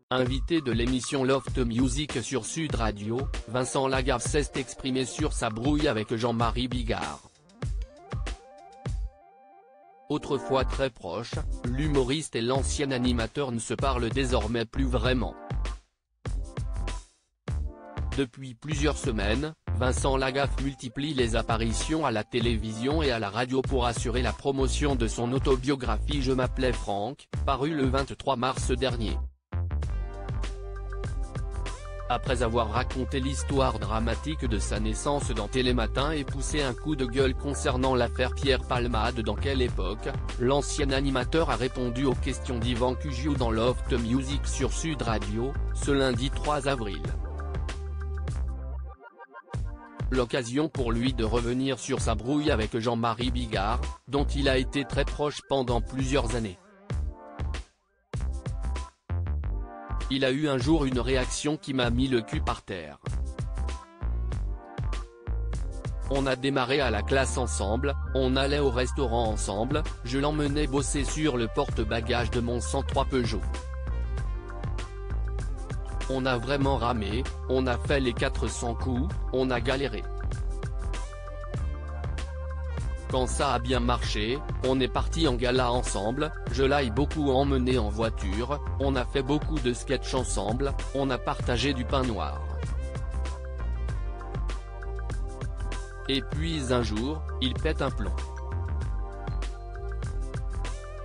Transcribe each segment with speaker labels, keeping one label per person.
Speaker 1: Invité de l'émission Loft Music sur Sud Radio, Vincent Lagaffe s'est exprimé sur sa brouille avec Jean-Marie Bigard. Autrefois très proches, l'humoriste et l'ancien animateur ne se parlent désormais plus vraiment. Depuis plusieurs semaines, Vincent Lagaffe multiplie les apparitions à la télévision et à la radio pour assurer la promotion de son autobiographie Je m'appelais Franck, parue le 23 mars dernier. Après avoir raconté l'histoire dramatique de sa naissance dans Télématin et poussé un coup de gueule concernant l'affaire Pierre Palmade dans Quelle époque, l'ancien animateur a répondu aux questions d'Yvan Cugiu dans Loft Music sur Sud Radio, ce lundi 3 avril. L'occasion pour lui de revenir sur sa brouille avec Jean-Marie Bigard, dont il a été très proche pendant plusieurs années. Il a eu un jour une réaction qui m'a mis le cul par terre. On a démarré à la classe ensemble, on allait au restaurant ensemble, je l'emmenais bosser sur le porte-bagages de mon 103 Peugeot. On a vraiment ramé, on a fait les 400 coups, on a galéré. Quand ça a bien marché, on est parti en gala ensemble, je l'ai beaucoup emmené en voiture, on a fait beaucoup de sketchs ensemble, on a partagé du pain noir. Et puis un jour, il pète un plomb.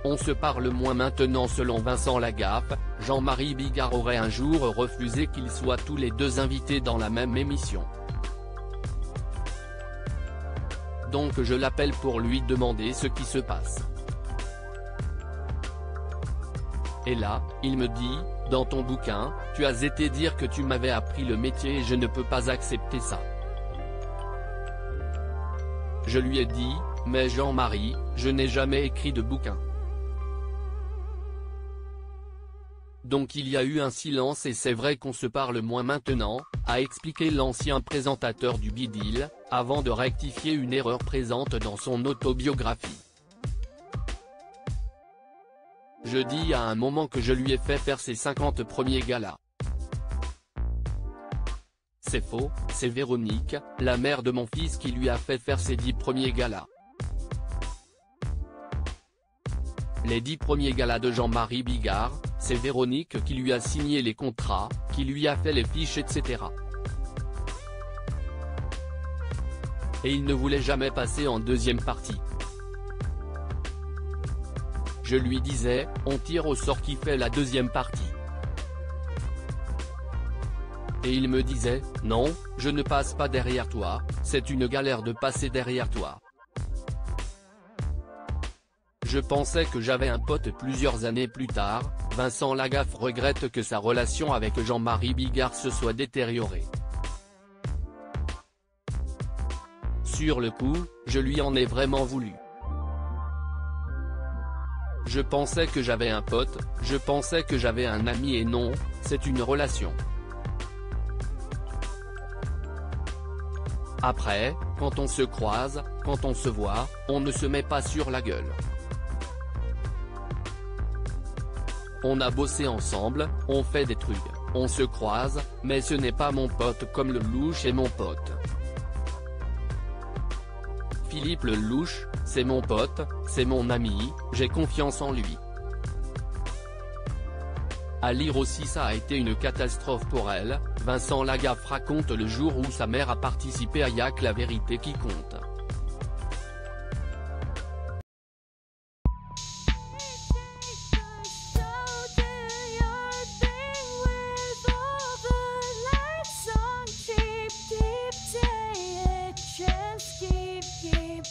Speaker 1: On se parle moins maintenant selon Vincent Lagaffe, Jean-Marie Bigard aurait un jour refusé qu'ils soient tous les deux invités dans la même émission. Donc je l'appelle pour lui demander ce qui se passe. Et là, il me dit, dans ton bouquin, tu as été dire que tu m'avais appris le métier et je ne peux pas accepter ça. Je lui ai dit, mais Jean-Marie, je n'ai jamais écrit de bouquin. Donc il y a eu un silence et c'est vrai qu'on se parle moins maintenant, a expliqué l'ancien présentateur du Bidil, avant de rectifier une erreur présente dans son autobiographie. Je dis à un moment que je lui ai fait faire ses 50 premiers galas. C'est faux, c'est Véronique, la mère de mon fils qui lui a fait faire ses 10 premiers galas. Les 10 premiers galas de Jean-Marie Bigard, c'est Véronique qui lui a signé les contrats, qui lui a fait les fiches etc. Et il ne voulait jamais passer en deuxième partie. Je lui disais, on tire au sort qui fait la deuxième partie. Et il me disait, non, je ne passe pas derrière toi, c'est une galère de passer derrière toi. Je pensais que j'avais un pote plusieurs années plus tard, Vincent Lagaffe regrette que sa relation avec Jean-Marie Bigard se soit détériorée. Sur le coup, je lui en ai vraiment voulu. Je pensais que j'avais un pote, je pensais que j'avais un ami et non, c'est une relation. Après, quand on se croise, quand on se voit, on ne se met pas sur la gueule. On a bossé ensemble, on fait des trucs, on se croise, mais ce n'est pas mon pote comme le louche est mon pote. Philippe le louche, c'est mon pote, c'est mon ami, j'ai confiance en lui. À lire aussi ça a été une catastrophe pour elle, Vincent Lagaffe raconte le jour où sa mère a participé à Y'a que la vérité qui compte.
Speaker 2: Keep